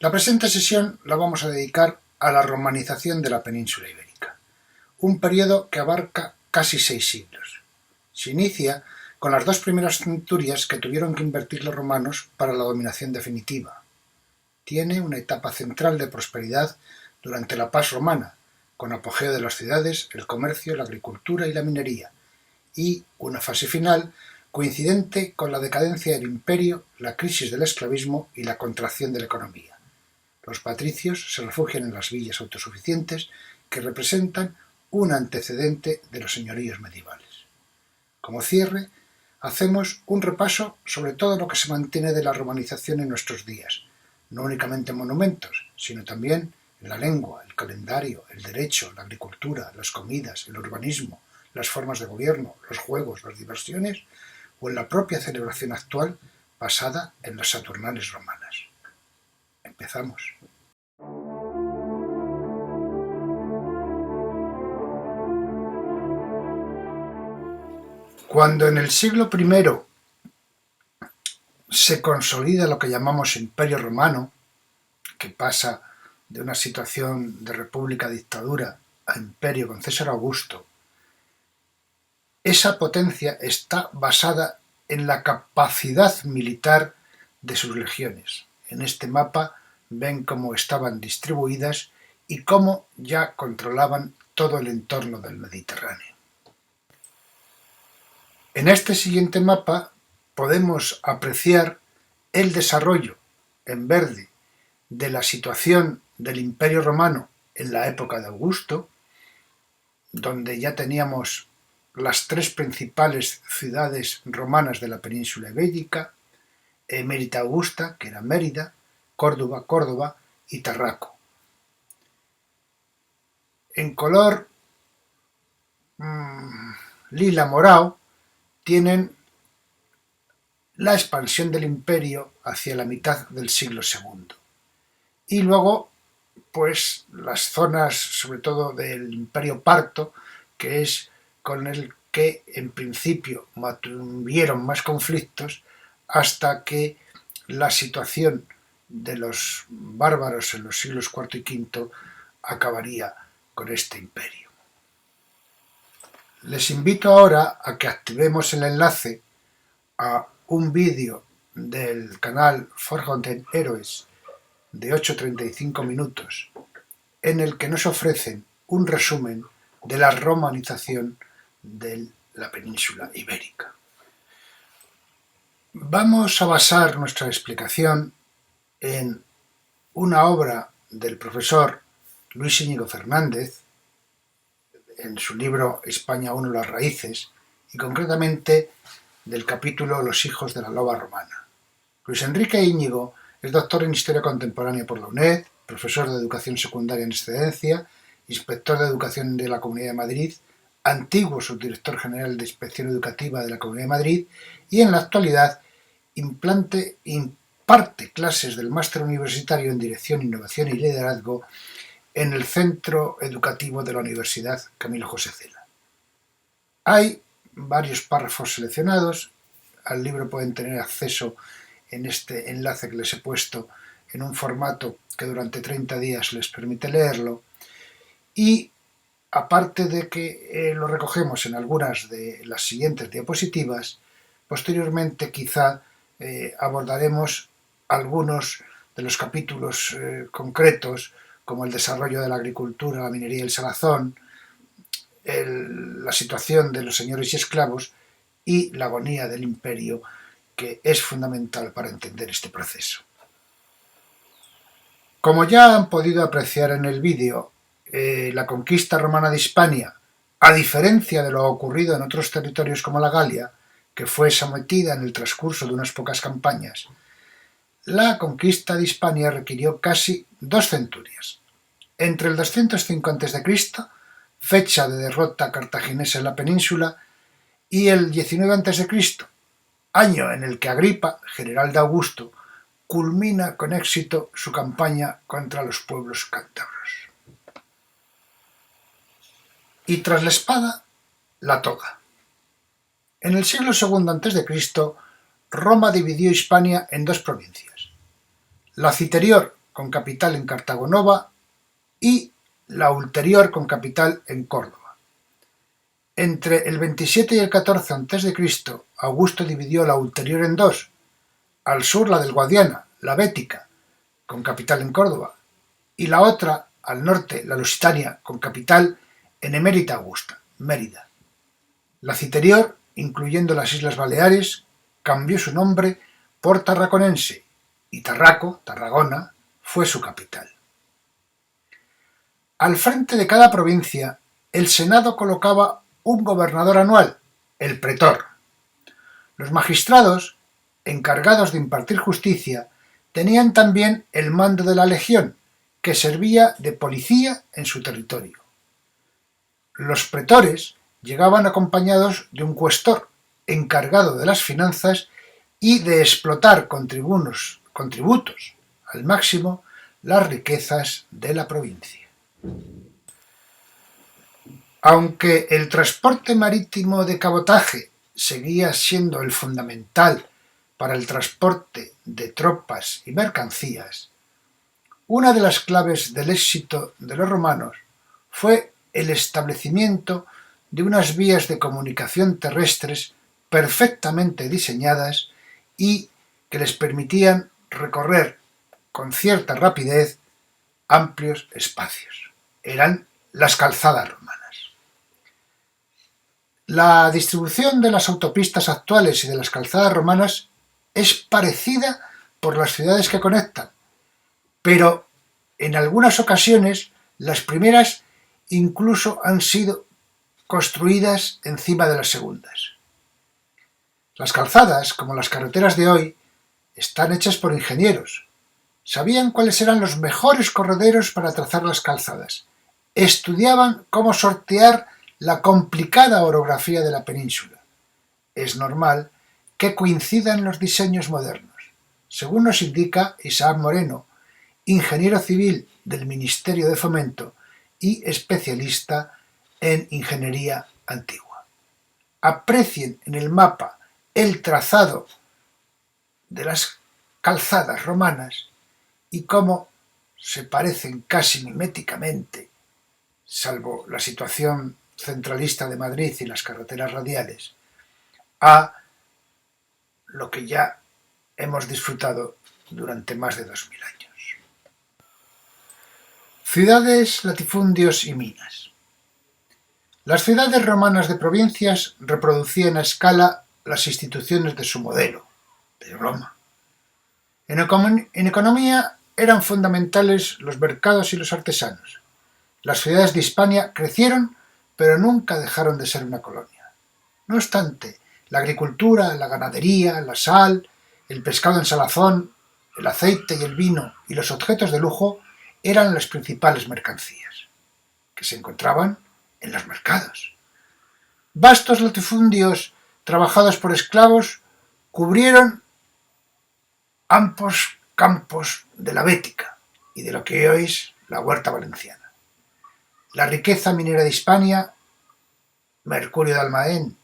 La presente sesión la vamos a dedicar a la romanización de la península ibérica, un periodo que abarca casi 6 siglos. Se inicia con las 2 primeras centurias que tuvieron que invertir los romanos para la dominación definitiva. Tiene una etapa central de prosperidad durante la paz romana, con apogeo de las ciudades, el comercio, la agricultura y la minería, y una fase final coincidente con la decadencia del imperio, la crisis del esclavismo y la contracción de la economía. Los patricios se refugian en las villas autosuficientes que representan un antecedente de los señoríos medievales. Como cierre, hacemos un repaso sobre todo lo que se mantiene de la romanización en nuestros días, no únicamente en monumentos, sino también en la lengua, el calendario, el derecho, la agricultura, las comidas, el urbanismo, las formas de gobierno, los juegos, las diversiones o en la propia celebración actual basada en las Saturnales romanas. Empezamos. Cuando en el siglo I se consolida lo que llamamos Imperio Romano, que pasa de una situación de república-dictadura a imperio con César Augusto, esa potencia está basada en la capacidad militar de sus legiones. En este mapa ven cómo estaban distribuidas y cómo ya controlaban todo el entorno del Mediterráneo. En este siguiente mapa podemos apreciar el desarrollo en verde de la situación del Imperio Romano en la época de Augusto, donde ya teníamos las 3 principales ciudades romanas de la península ibérica, Emérita Augusta, que era Mérida, Córdoba y Tarraco. En color lila morado tienen la expansión del imperio hacia la mitad del siglo II. Y luego, pues, las zonas, sobre todo del Imperio Parto, que es con el que en principio tuvieron más conflictos hasta que la situación de los bárbaros en los siglos IV y V acabaría con este imperio. Les invito ahora a que activemos el enlace a un vídeo del canal Forgotten Heroes de 8:35 minutos, en el que nos ofrecen un resumen de la romanización de la península ibérica. Vamos a basar nuestra explicación en una obra del profesor Luis Íñigo Fernández, en su libro España I, las raíces, y concretamente del capítulo Los hijos de la loba romana. Luis Enrique Íñigo es doctor en Historia Contemporánea por la UNED, profesor de Educación Secundaria en excedencia, inspector de Educación de la Comunidad de Madrid, antiguo subdirector general de Inspección Educativa de la Comunidad de Madrid y en la actualidad imparte clases del máster universitario en Dirección, Innovación y Liderazgo en el Centro Educativo de la Universidad Camilo José Cela. Hay varios párrafos seleccionados. Al libro pueden tener acceso en este enlace que les he puesto en un formato que durante 30 días les permite leerlo, y aparte de que lo recogemos en algunas de las siguientes diapositivas, posteriormente quizá abordaremos algunos de los capítulos concretos, como el desarrollo de la agricultura, la minería y el salazón, la situación de los señores y esclavos y la agonía del imperio, que es fundamental para entender este proceso. Como ya han podido apreciar en el vídeo, la conquista romana de Hispania, a diferencia de lo ocurrido en otros territorios como la Galia, que fue sometida en el transcurso de unas pocas campañas, la conquista de Hispania requirió casi 2 centurias. Entre el 205 a.C., fecha de derrota cartaginesa en la península, y el 19 a.C., año en el que Agripa, general de Augusto, culmina con éxito su campaña contra los pueblos cántabros. Y tras la espada, la toga. En el siglo II a.C., Roma dividió Hispania en 2 provincias. La citerior, con capital en Cartagonova, y la ulterior con capital en Córdoba. Entre el 27 y el 14 a.C., Augusto dividió la ulterior en dos, al sur la del Guadiana, la Bética, con capital en Córdoba, y la otra, al norte, la Lusitania, con capital en Emérita Augusta, Mérida. La citerior, incluyendo las Islas Baleares, cambió su nombre por Tarraconense, y Tarraco, Tarragona, fue su capital. Al frente de cada provincia, el Senado colocaba un gobernador anual, el pretor. Los magistrados, encargados de impartir justicia, tenían también el mando de la legión, que servía de policía en su territorio. Los pretores llegaban acompañados de un cuestor, encargado de las finanzas y de explotar con tributos al máximo las riquezas de la provincia. Aunque el transporte marítimo de cabotaje seguía siendo el fundamental para el transporte de tropas y mercancías, una de las claves del éxito de los romanos fue el establecimiento de unas vías de comunicación terrestres perfectamente diseñadas y que les permitían recorrer con cierta rapidez amplios espacios. Eran las calzadas romanas. La distribución de las autopistas actuales y de las calzadas romanas es parecida por las ciudades que conectan, pero en algunas ocasiones las primeras incluso han sido construidas encima de las segundas. Las calzadas, como las carreteras de hoy, están hechas por ingenieros. Sabían cuáles eran los mejores correderos para trazar las calzadas. Estudiaban cómo sortear la complicada orografía de la península. Es normal que coincidan los diseños modernos, según nos indica Isaac Moreno, ingeniero civil del Ministerio de Fomento y especialista en ingeniería antigua. Aprecien en el mapa el trazado de las calzadas romanas y cómo se parecen casi miméticamente, salvo la situación centralista de Madrid y las carreteras radiales, a lo que ya hemos disfrutado durante más de 2000 años. Ciudades, latifundios y minas. Las ciudades romanas de provincias reproducían a escala las instituciones de su modelo, de Roma. En economía eran fundamentales los mercados y los artesanos. Las ciudades de Hispania crecieron, pero nunca dejaron de ser una colonia. No obstante, la agricultura, la ganadería, la sal, el pescado en salazón, el aceite y el vino y los objetos de lujo eran las principales mercancías, que se encontraban en los mercados. Vastos latifundios trabajados por esclavos cubrieron amplios campos de la Bética y de lo que hoy es la Huerta Valenciana. La riqueza minera de Hispania, mercurio de Almadén,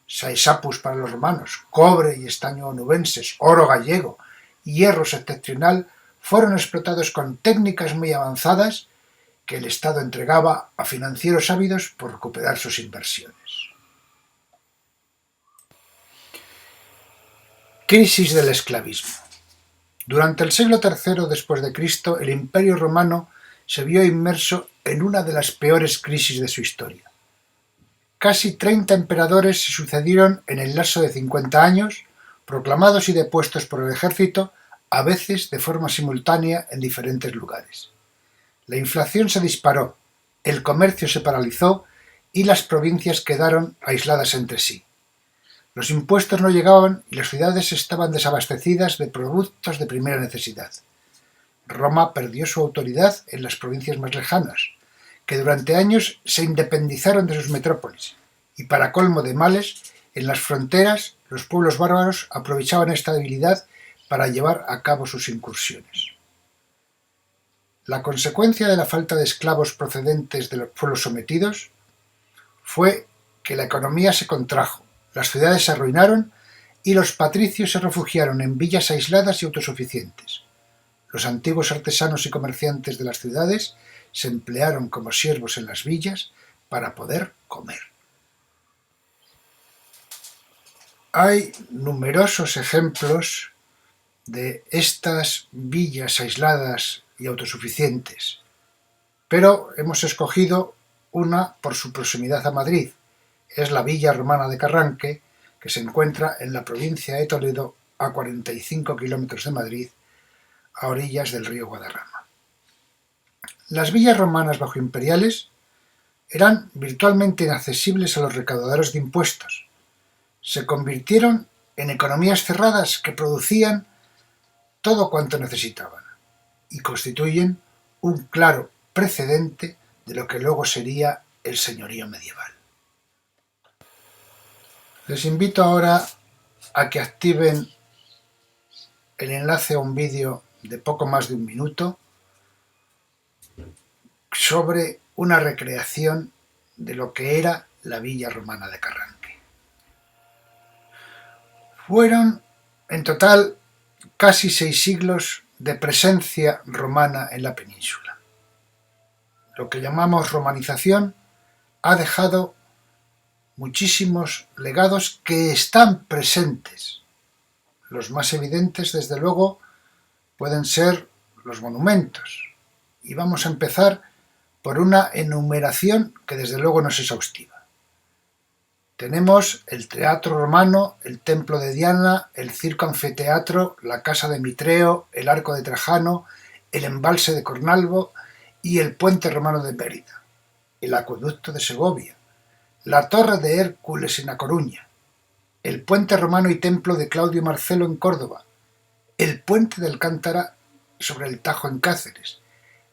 saesapus para los romanos, cobre y estaño onubenses, oro gallego y hierro excepcional fueron explotados con técnicas muy avanzadas que el Estado entregaba a financieros ávidos por recuperar sus inversiones. Crisis del esclavismo. Durante el siglo III después de Cristo, el Imperio Romano se vio inmerso en una de las peores crisis de su historia. Casi 30 emperadores se sucedieron en el lapso de 50 años, proclamados y depuestos por el ejército, a veces de forma simultánea en diferentes lugares. La inflación se disparó, el comercio se paralizó y las provincias quedaron aisladas entre sí. Los impuestos no llegaban y las ciudades estaban desabastecidas de productos de primera necesidad. Roma perdió su autoridad en las provincias más lejanas, que durante años se independizaron de sus metrópolis, y para colmo de males, en las fronteras los pueblos bárbaros aprovechaban esta debilidad para llevar a cabo sus incursiones. La consecuencia de la falta de esclavos procedentes de los pueblos sometidos fue que la economía se contrajo, las ciudades se arruinaron y los patricios se refugiaron en villas aisladas y autosuficientes. Los antiguos artesanos y comerciantes de las ciudades se emplearon como siervos en las villas para poder comer. Hay numerosos ejemplos de estas villas aisladas y autosuficientes, pero hemos escogido una por su proximidad a Madrid. Es la Villa Romana de Carranque, que se encuentra en la provincia de Toledo, a 45 kilómetros de Madrid, a orillas del río Guadarrama. Las villas romanas bajoimperiales eran virtualmente inaccesibles a los recaudadores de impuestos. Se convirtieron en economías cerradas que producían todo cuanto necesitaban y constituyen un claro precedente de lo que luego sería el señorío medieval. Les invito ahora a que activen el enlace a un vídeo de poco más de un minuto sobre una recreación de lo que era la Villa Romana de Carranque. Fueron en total casi 6 siglos de presencia romana en la península. Lo que llamamos romanización ha dejado muchísimos legados que están presentes. Los más evidentes, desde luego, pueden ser los monumentos. Y vamos a empezar por una enumeración que desde luego no es exhaustiva. Tenemos el teatro romano, el templo de Diana, el circo anfiteatro, la casa de Mitreo, el arco de Trajano, el embalse de Cornalvo y el puente romano de Mérida, el acueducto de Segovia, la torre de Hércules en A Coruña, el puente romano y templo de Claudio Marcelo en Córdoba, el puente de Alcántara sobre el Tajo en Cáceres,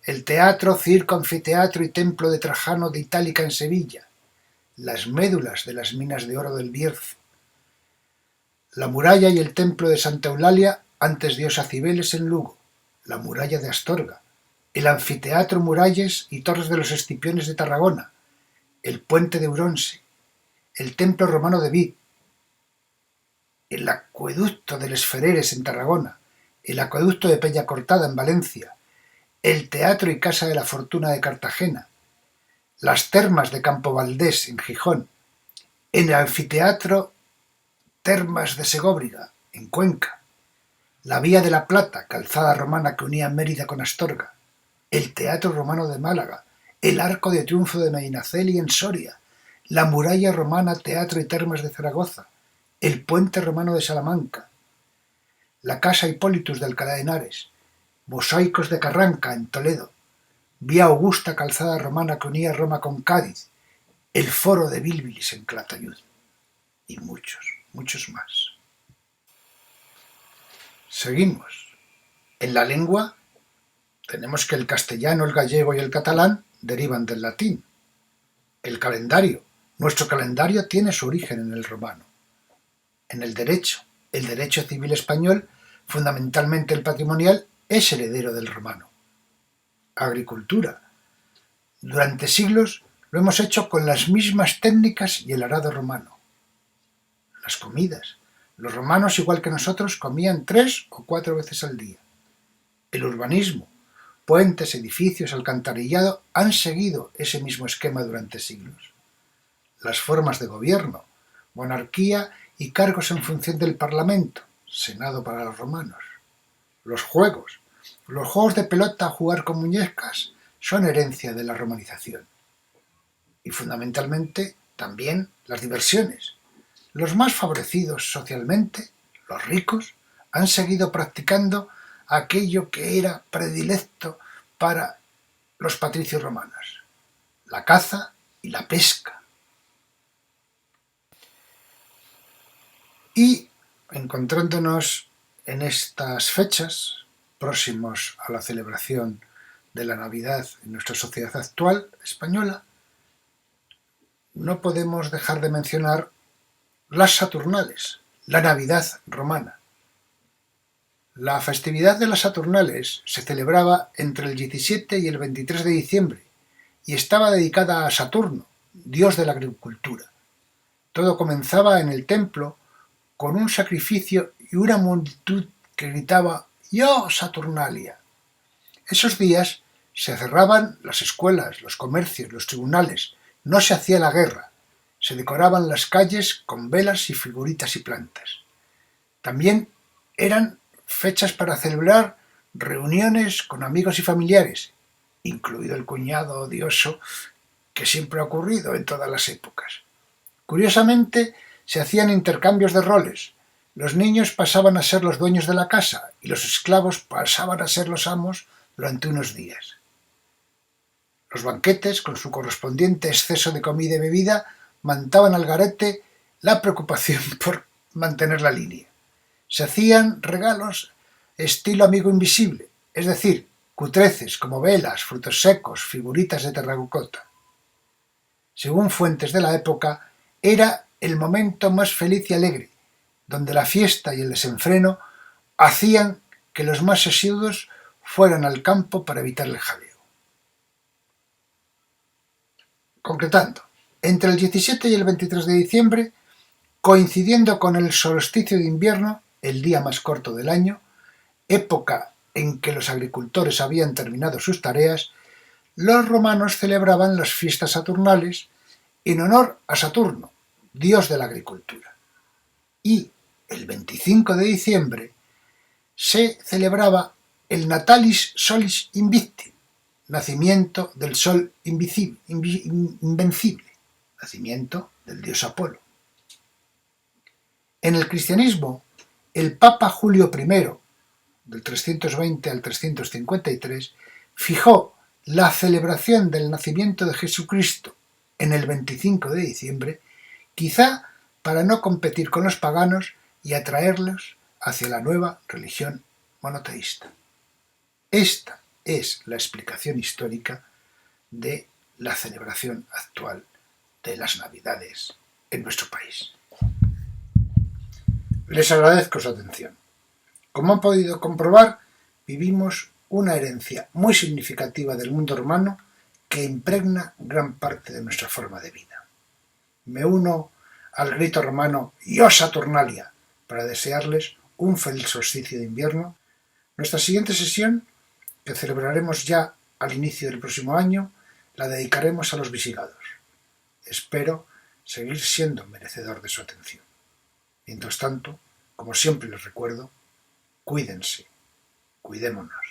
el teatro, circo, anfiteatro y templo de Trajano de Itálica en Sevilla, las médulas de las minas de oro del Bierzo, la muralla y el templo de Santa Eulalia, antes diosa Cibeles en Lugo, la muralla de Astorga, el anfiteatro Muralles y Torres de los Escipiones de Tarragona, el puente de Uronse, el templo romano de Vid, el acueducto de Les Fereres en Tarragona, el acueducto de Peñacortada en Valencia, el teatro y casa de la Fortuna de Cartagena, las termas de Campo Valdés en Gijón, en el anfiteatro Termas de Segóbriga en Cuenca, la Vía de la Plata, calzada romana que unía Mérida con Astorga, el teatro romano de Málaga, el arco de triunfo de Medinaceli en Soria, la muralla romana, teatro y termas de Zaragoza, el puente romano de Salamanca, la casa Hipólitus de Alcalá de Henares, mosaicos de Carranca en Toledo, Vía Augusta, calzada romana que unía Roma con Cádiz, el foro de Bílbilis en Calatayud y muchos, muchos más. Seguimos. En la lengua tenemos que el castellano, el gallego y el catalán derivan del latín. El calendario. Nuestro calendario tiene su origen en el romano. En el derecho civil español, fundamentalmente el patrimonial, es heredero del romano. Agricultura. Durante siglos lo hemos hecho con las mismas técnicas y el arado romano. Las comidas. Los romanos, igual que nosotros, comían 3 o 4 veces al día. El urbanismo. Puentes, edificios, alcantarillado han seguido ese mismo esquema durante siglos. Las formas de gobierno, monarquía y cargos en función del parlamento, senado para los romanos. Los juegos de pelota, jugar con muñecas, son herencia de la romanización. Y fundamentalmente también las diversiones. Los más favorecidos socialmente, los ricos, han seguido practicando aquello que era predilecto para los patricios romanos, la caza y la pesca. Y encontrándonos en estas fechas, próximos a la celebración de la Navidad en nuestra sociedad actual española, no podemos dejar de mencionar las Saturnales, la Navidad romana. La festividad de las Saturnales se celebraba entre el 17 y el 23 de diciembre y estaba dedicada a Saturno, dios de la agricultura. Todo comenzaba en el templo con un sacrificio y una multitud que gritaba «¡Yo, Saturnalia!». Esos días se cerraban las escuelas, los comercios, los tribunales, no se hacía la guerra, se decoraban las calles con velas y figuritas y plantas. También eran fechas para celebrar reuniones con amigos y familiares, incluido el cuñado odioso que siempre ha ocurrido en todas las épocas. Curiosamente, se hacían intercambios de roles. Los niños pasaban a ser los dueños de la casa y los esclavos pasaban a ser los amos durante unos días. Los banquetes, con su correspondiente exceso de comida y bebida, mandaban al garete la preocupación por mantener la línea. Se hacían regalos estilo amigo invisible, es decir, cutreces como velas, frutos secos, figuritas de terracota. Según fuentes de la época, era el momento más feliz y alegre, donde la fiesta y el desenfreno hacían que los más asiduos fueran al campo para evitar el jaleo. Concretando, entre el 17 y el 23 de diciembre, coincidiendo con el solsticio de invierno, el día más corto del año, época en que los agricultores habían terminado sus tareas, los romanos celebraban las fiestas saturnales en honor a Saturno, dios de la agricultura. Y el 25 de diciembre se celebraba el Natalis Solis Invicti, nacimiento del sol invencible, nacimiento del dios Apolo. En el cristianismo, el Papa Julio I, del 320 al 353, fijó la celebración del nacimiento de Jesucristo en el 25 de diciembre, quizá para no competir con los paganos y atraerlos hacia la nueva religión monoteísta. Esta es la explicación histórica de la celebración actual de las Navidades en nuestro país. Les agradezco su atención. Como han podido comprobar, vivimos una herencia muy significativa del mundo romano que impregna gran parte de nuestra forma de vida. Me uno al grito romano «Io Saturnalia» para desearles un feliz solsticio de invierno. Nuestra siguiente sesión, que celebraremos ya al inicio del próximo año, la dedicaremos a los visigodos. Espero seguir siendo merecedor de su atención. Mientras tanto, como siempre les recuerdo, cuídense, cuidémonos.